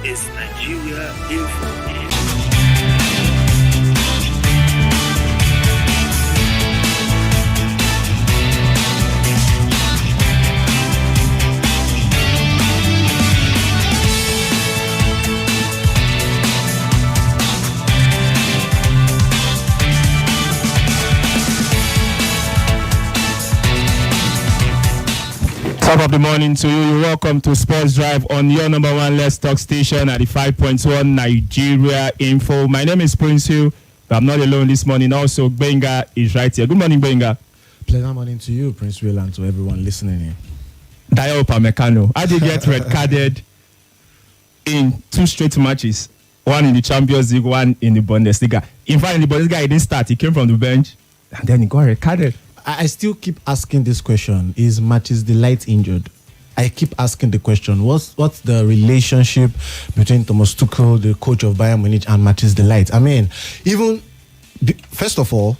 is Nigeria Info. Top of the morning to you. You're welcome to Sports Drive on your number one Let's Talk station at the 5.1 Nigeria Info. My name is Prince Hugh, but I'm not alone this morning. Also, Benga is right here. Good morning, Benga. Pleasant morning to you, Prince Will, and to everyone listening in. Dayo Upamecano. How did you get red carded in 2 straight matches? One in the Champions League, one in the Bundesliga. In fact, in the Bundesliga, he didn't start. He came from the bench, and then he got red carded. I still keep asking this question. Is Matthijs de Ligt injured? I keep asking the question. What's the relationship between Thomas Tuchel, the coach of Bayern Munich, and Matthijs de Ligt? I mean, first of all,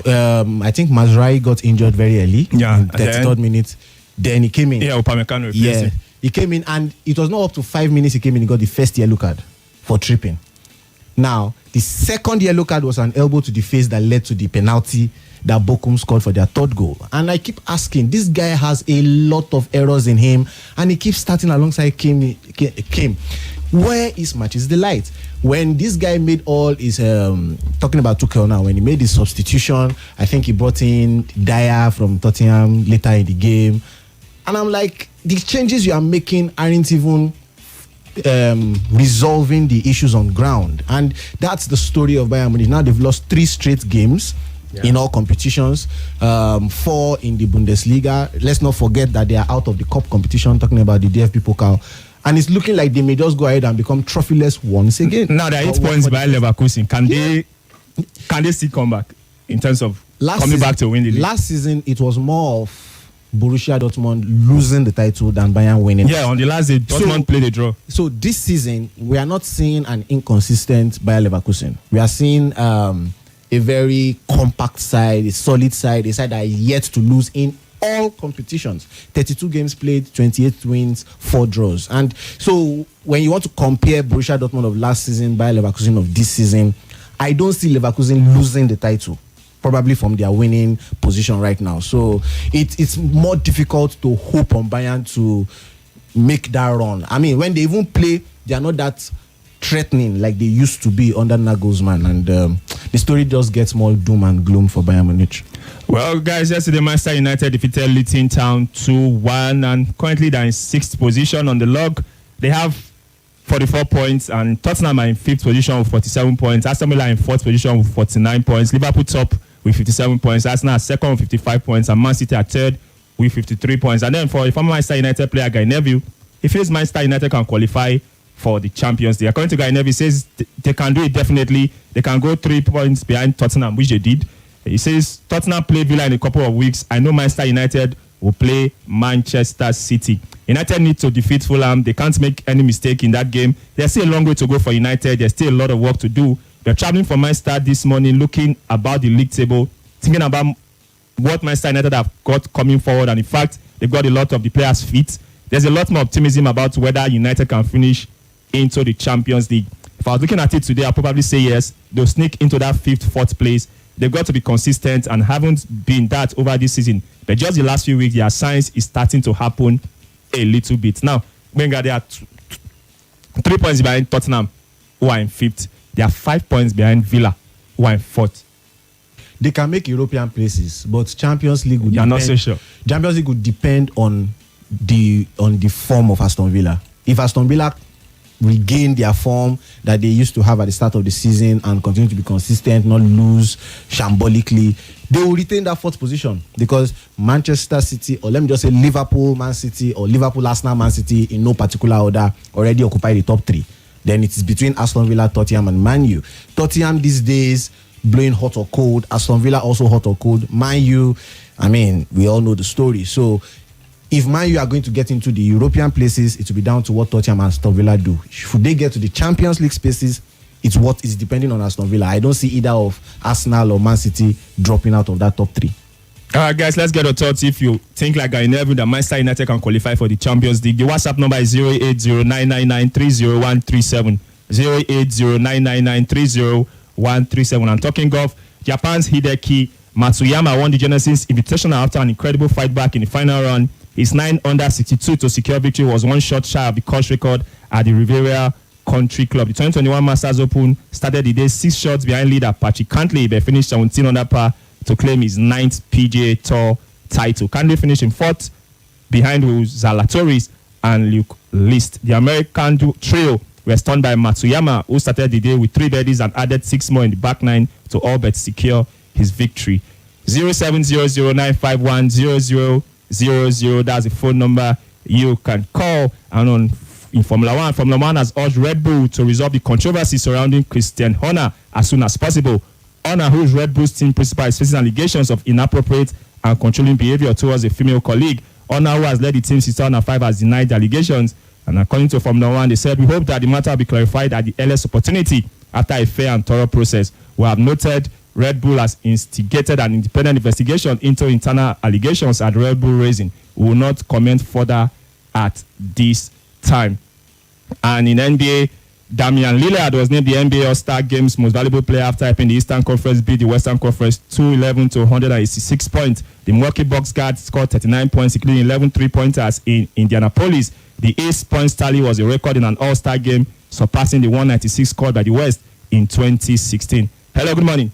I think Mazraoui got injured very early. Yeah. In 33rd minute. Then he came in. Yeah, Upamecano replaced him. He came in, and it was not up to 5 minutes he came in. He got the first yellow card for tripping. Now, the second yellow card was an elbow to the face that led to the penalty that Bochum scored for their 3rd goal. And I keep asking, this guy has a lot of errors in him, and he keeps starting alongside Kim. Where is Matthijs de Ligt? When this guy made all his, talking about Tuchel now, when he made his substitution, I think he brought in Dyer from Tottenham later in the game. And I'm like, the changes you are making aren't even resolving the issues on ground. And that's the story of Bayern Munich. Now they've lost 3 straight games. Yeah. In all competitions, 4 in the Bundesliga. Let's not forget that they are out of the cup competition, talking about the DFB Pokal. And it's looking like they may just go ahead and become trophyless once again. Now they're 8 points by Leverkusen. Can they still come back in terms of coming back to win the league? Last season, it was more of Borussia Dortmund losing the title than Bayern winning. Yeah, on the last day, Dortmund played a draw. So this season, we are not seeing an inconsistent Bayer Leverkusen. We are seeing a very compact side, a solid side, a side that is yet to lose in all competitions. 32 games played, 28 wins, 4 draws. And so when you want to compare Borussia Dortmund of last season, Bayer Leverkusen of this season, I don't see Leverkusen losing the title, probably from their winning position right now. So it's more difficult to hope on Bayern to make that run. I mean, when they even play, they are not that threatening like they used to be under Nagelsmann, and the story just gets more doom and gloom for Bayern Munich. Well, guys, yesterday Manchester United defeated Luton Town 2-1, and currently they're in 6th position on the log. They have 44 points, and Tottenham are in 5th position with 47 points. Aston Villa in 4th position with 49 points. Liverpool top with 57 points. Arsenal 2nd with 55 points, and Man City 3rd with 53 points. And then for a former Manchester United player, Guy Neville, he feels Manchester United can qualify for the Champions League. According to Guy Neville, he says they can do it definitely. They can go 3 points behind Tottenham, which they did. He says Tottenham play Villa in a couple of weeks. I know Manchester United will play Manchester City. United need to defeat Fulham. They can't make any mistake in that game. There's still a long way to go for United. There's still a lot of work to do. They're traveling from Manchester this morning, looking about the league table, thinking about what Manchester United have got coming forward. And in fact, they've got a lot of the players fit. There's a lot more optimism about whether United can finish into the Champions League. If I was looking at it today, I'll probably say yes. They'll sneak into that 5th, 4th place. They've got to be consistent and haven't been that over this season. But just the last few weeks, their signs is starting to happen a little bit. Now, Benga, they are 3 points behind Tottenham, who are in 5th. They are 5 points behind Villa, who are in 4th. They can make European places, but Champions League would depend. Not so sure. Champions League would depend on the form of Aston Villa. If Aston Villa regain their form that they used to have at the start of the season and continue to be consistent, not lose shambolically, they will retain that 4th position, because Manchester City, or let me just say Liverpool, Man City, or Liverpool, Arsenal, Man City, in no particular order, already occupy the top 3. Then it is between Aston Villa, Tottenham, and Man U. Tottenham these days blowing hot or cold. Aston Villa also hot or cold. Man U, I mean, we all know the story. So if Man U are going to get into the European places, it will be down to what Tottenham and Aston Villa do. Should they get to the Champions League spaces, it's what is depending on Aston Villa. I don't see either of Arsenal or Man City dropping out of that top 3. All right, guys, let's get your thoughts. If you think like I never that Manchester United can qualify for the Champions League, the WhatsApp number is 08099930137. 08099930137. I'm talking golf. Japan's Hideki Matsuyama won the Genesis Invitational after an incredible fight back in the final round. His 9 under 62 to secure victory was one shot shy of the course record at the Riviera Country Club. The 2021 Masters Open started the day 6 shots behind leader Patrick Cantley, but finished 17 under par to claim his 9th PGA Tour title. Cantley finished in 4th behind Zalatoris and Luke List. The American trio were stunned by Matsuyama, who started the day with 3 birdies and added 6 more in the back 9 to all but secure his victory. 07009510000. That's the phone number you can call. And in Formula One has urged Red Bull to resolve the controversy surrounding Christian Horner as soon as possible. Horner, who is Red Bull's team principal, is facing allegations of inappropriate and controlling behavior towards a female colleague. Horner, who has led the team since 2005, has denied the allegations. And according to Formula One, they said, "We hope that the matter will be clarified at the earliest opportunity after a fair and thorough process. We have noted Red Bull has instigated an independent investigation into internal allegations at Red Bull Racing. We will not comment further at this time." And in NBA, Damian Lillard was named the NBA All-Star Games Most Valuable Player after helping the Eastern Conference beat the Western Conference 211 to 186 points. The Milwaukee Bucks guard scored 39 points, including 11 three-pointers in Indianapolis. The ace points tally was a record in an All-Star game, surpassing the 196 scored by the West in 2016. Hello, good morning.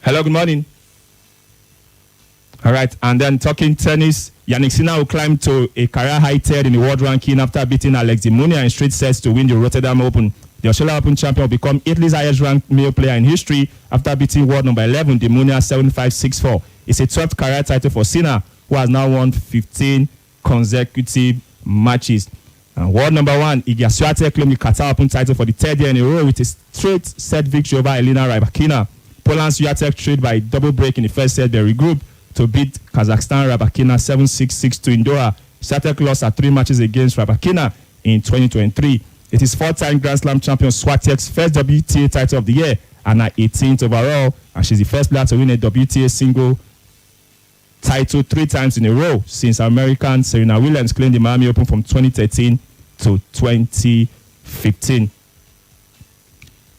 Hello, good morning. All right, and then talking tennis, Yannick Sinner will climb to a career-high 3rd in the world ranking after beating Alex de Munier in straight sets to win the Rotterdam Open. The Australian Open champion will become Italy's highest-ranked male player in history after beating world number 11, de Munier, 7-5, 6-4. It's a 12th career title for Sinner, who has now won 15 consecutive matches. And world number 1, Iga Swiatek claimed the Qatar Open title for the 3rd year in a row with a straight set victory over Elena Rybakina. Poland's Swiatek trailed by a double break in the first set, but regrouped to beat Kazakhstan Rybakina 7-6, 6-2 in Doha. Swiatek lost at 3 matches against Rybakina in 2023. It is 4-time Grand Slam champion Swiatek's first WTA title of the year and her 18th overall, and she's the first player to win a WTA single title 3 times in a row since American Serena Williams claimed the Miami Open from 2013 to 2015.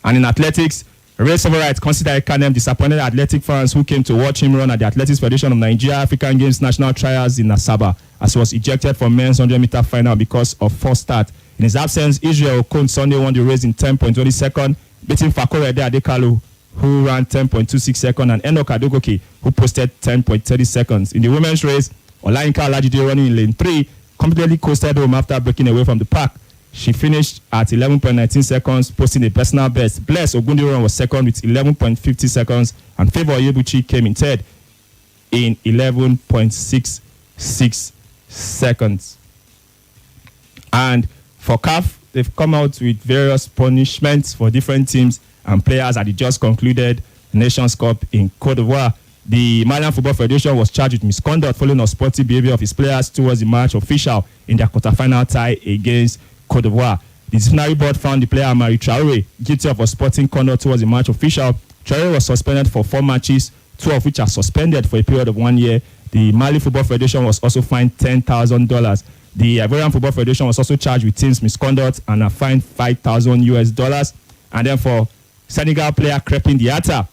And in athletics, Ray Somerite considered Ekanem disappointed athletic fans who came to watch him run at the Athletics Federation of Nigeria African Games National Trials in Asaba, as he was ejected from men's 100-meter final because of false start. In his absence, Israel Okon Sunday won the race in 10.20 seconds, beating Fakorede Adekalu, who ran 10.26 seconds, and Enoch Adogoke, who posted 10.30 seconds. In the women's race, Olayinka Olajide, running in lane 3, completely coasted home after breaking away from the pack. She finished at 11.19 seconds, posting a personal best. Bless Ogundiran was second with 11.50 seconds, and Favour Oyebuchi came in 3rd in 11.66 seconds. And for CAF, they've come out with various punishments for different teams and players at the just concluded Nations Cup in Cote d'Ivoire. The Malian Football Federation was charged with misconduct following unsporting behavior of his players towards the match official in their quarterfinal tie against Cote d'Ivoire. The disciplinary board found the player Amari Traore guilty of unsporting conduct towards the match official. Traore was suspended for 4 matches, 2 of which are suspended for a period of 1 year. The Mali Football Federation was also fined $10,000. The Ivorian Football Federation was also charged with team's misconduct and are fined $5,000. And then for Senegal player Crepin Diatta,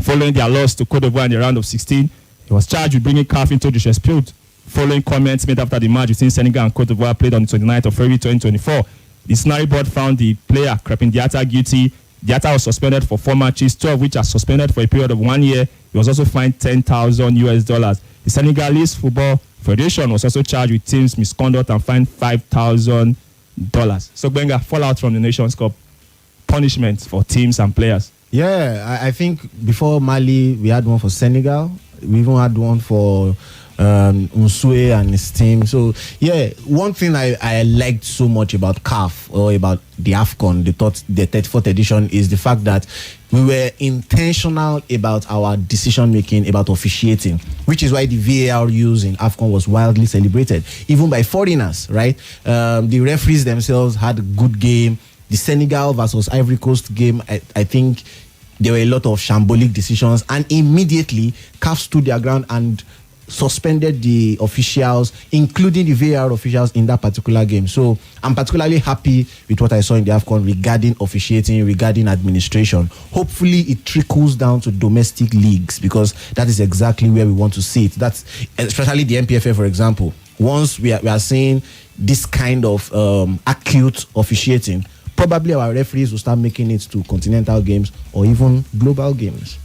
following their loss to Cote d'Ivoire in the round of 16, he was charged with bringing CAF into disrepute following comments made after the match between Senegal and Cote d'Ivoire played on the 29th of February 2024. The disciplinary board found the player Crepin Diatta guilty. Diatta was suspended for 4 matches, 2 of which are suspended for a period of 1 year. He was also fined $10,000. The Senegalese Football Federation was also charged with team's misconduct and fined $5,000. So Benga, fallout from the Nations Cup, punishments for teams and players. Yeah, I think before Mali, we had one for Senegal. We even had one for Unsue and his team. So, yeah, one thing I liked so much about CAF or about the AFCON, the 34th edition, is the fact that we were intentional about our decision-making, about officiating, which is why the VAR use in AFCON was wildly celebrated, even by foreigners, right? The referees themselves had a good game. The Senegal versus Ivory Coast game, I think there were a lot of shambolic decisions, and immediately CAF stood their ground and suspended the officials, including the VAR officials in that particular game. So I'm particularly happy with what I saw in the AFCON regarding officiating, regarding administration. Hopefully it trickles down to domestic leagues, because that is exactly where we want to see it. That's especially the NPFL, for example. Once we are seeing this kind of acute officiating, probably our referees will start making it to continental games or even global games.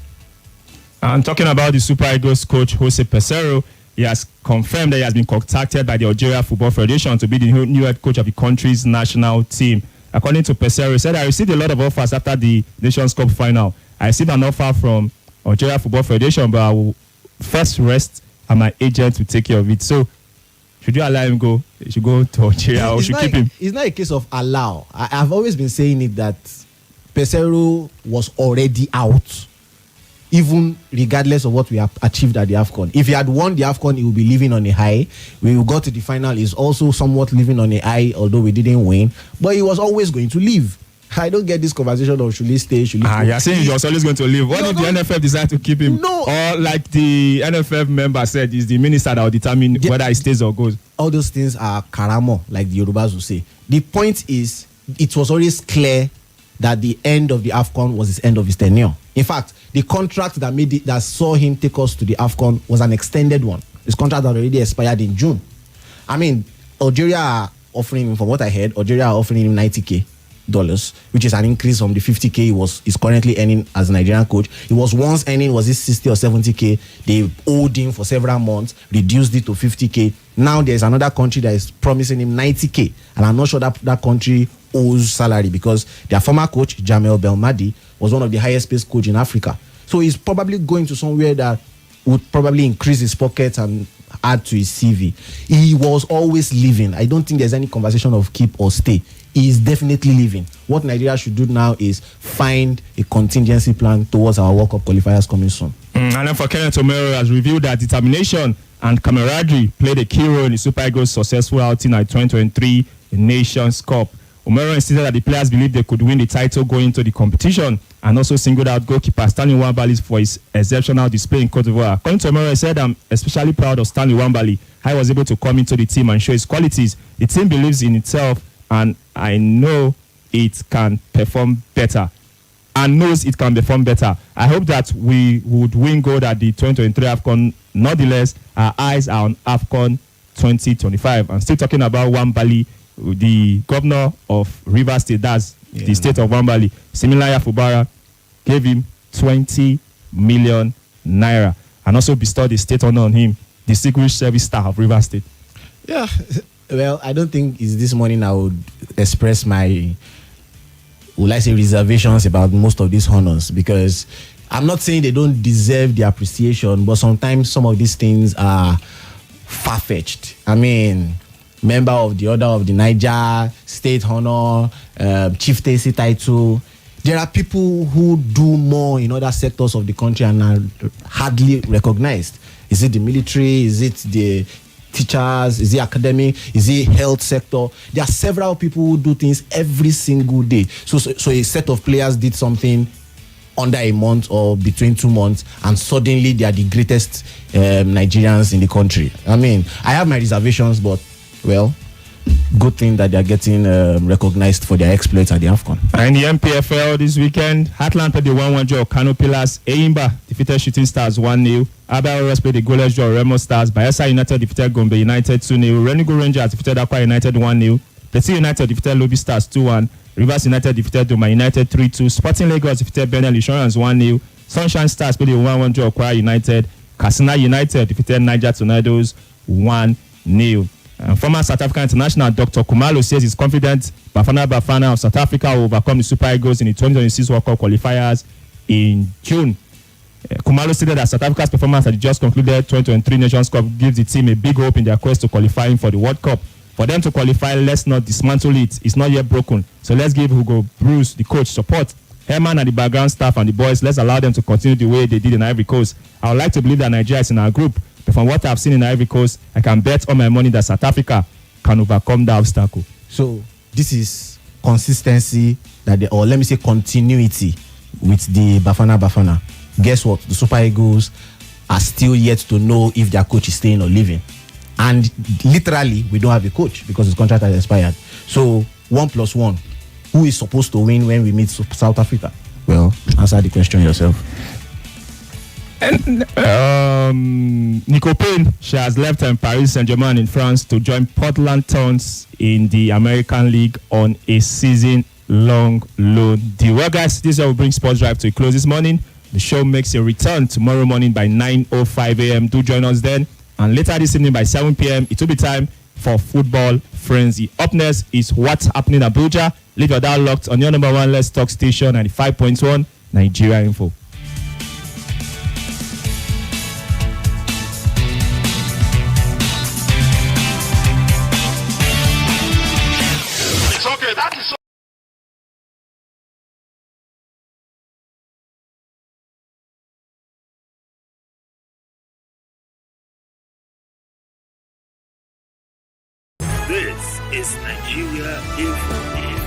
And talking about the Super Eagles coach, Jose Peseiro, he has confirmed that he has been contacted by the Algeria Football Federation to be the new head coach of the country's national team. According to Peseiro, he said, I received a lot of offers after the Nations Cup final. I received an offer from Algeria Football Federation, but I will first rest and my agent will take care of it. So, should you allow him go? He should go to Algeria or should keep him? It's not a case of allow. I've always been saying it that Peseiro was already out, even regardless of what we have achieved at the AFCON. If he had won the AFCON, he would be living on a high. When we got to the final, he's also somewhat living on a high, although we didn't win. But he was always going to leave. I don't get this conversation of should he stay, should he go. You're saying he was always going to leave. What if the NFF decide to keep him? No. Or like the NFF member said, is the minister that will determine whether he stays or goes. All those things are karamo, like the Yorubas will say. The point is, it was always clear that the end of the AFCON was his end of his tenure. In fact, the contract that saw him take us to the AFCON was an extended one. His contract had already expired in June. I mean, Algeria are offering him, from what I heard, Algeria are offering him $90K, which is an increase from the $50K he's currently earning as a Nigerian coach. He was once earning, was it 60 or 70K? They owed him for several months, reduced it to 50K. Now there's another country that is promising him 90K, and I'm not sure that country owes salary, because their former coach, Jamel Belmadi, was one of the highest paid coach in Africa. So he's probably going to somewhere that would probably increase his pockets and add to his CV. He was always leaving. I don't think there's any conversation of keep or stay. He is definitely leaving. What Nigeria should do now is find a contingency plan towards our World Cup qualifiers coming soon. And then for Kenneth Omero has revealed that determination and camaraderie played a key role in the Super Eagles' successful outing at 2023 Nations Cup. Omero insisted that the players believed they could win the title going into the competition, and also singled out goalkeeper Stanley Nwabali for his exceptional display in Cote d'Ivoire. According to Omero, he said, I'm especially proud of Stanley Nwabali. How he was able to come into the team and show his qualities. The team believes in itself, and I know it can perform better. And knows it can perform better. I hope that we would win gold at the 2023 AFCON. Nonetheless, our eyes are on AFCON 2025. I'm still talking about Nwabali, the governor of Rivers State, that's the state of Nwabali. Similaya Fubara gave him 20 million naira and also bestowed the state honor on him, the Secret Service Star of Rivers State. Yeah, well, I don't think it's this morning I would express my, will I say, reservations about most of these honors, because I'm not saying they don't deserve the appreciation, but sometimes some of these things are far-fetched. I mean, member of the Order of the Niger, state honor, chieftaincy title. There are people who do more in other sectors of the country and are hardly recognized. Is it the military? Is it the teachers? Is it academic? Is it health sector? There are several people who do things every single day. So a set of players did something under a month or between 2 months, and suddenly they are the greatest Nigerians in the country. I mean, I have my reservations, but well, good thing that they're getting recognized for their exploits at the AFCON. And the MPFL this weekend, Heartland played the 1-1 draw of Kano Pillars. Eyimba defeated Shooting Stars 1-0. Abia Warriors played the goalless draw of Remo Stars. Bayelsa United defeated Gombe United 2-0. Renigo Rangers defeated Akwa United 1-0. Plateau United defeated Lobby Stars 2-1. Rivers United defeated Doma United 3-2. Sporting Lagos defeated Benel Insurance 1-0. Sunshine Stars played the 1-1 draw of Kwara United. Katsina United defeated Niger Tornadoes 1-0. Former South African international Dr. Kumalo says he's confident Bafana of South Africa will overcome the Super Eagles in the 2026 World Cup qualifiers in June. Kumalo stated that South Africa's performance at the just concluded 2023 Nations Cup gives the team a big hope in their quest to qualifying for the World Cup. For them to qualify, let's not dismantle it. It's not yet broken. So let's give Hugo Bruce, the coach, support. Herman and the background staff and the boys, let's allow them to continue the way they did in Ivory Coast. I would like to believe that Nigeria is in our group. But from what I've seen in Ivory Coast, I can bet all my money that South Africa can overcome that obstacle. So this is consistency, or let me say continuity with the Bafana. Guess what? The Super Eagles are still yet to know if their coach is staying or leaving. And literally, we don't have a coach because his contract has expired. So 1+1, who is supposed to win when we meet South Africa? Well, answer the question yourself. And Nico Payne, she has left Paris Saint-Germain in France to join Portland Thorns in the American League on a season-long loan deal. Well, guys, this is how we bring Sports Drive to a close this morning. The show makes a return tomorrow morning by 9:05 a.m. Do join us then. And later this evening by 7 p.m., it will be time for Football Frenzy. Up next is What's Happening in Abuja. Leave your dial locked on your number one Let's Talk station, 95.1 Nigeria Info. It's okay, that is This is Nigeria Info.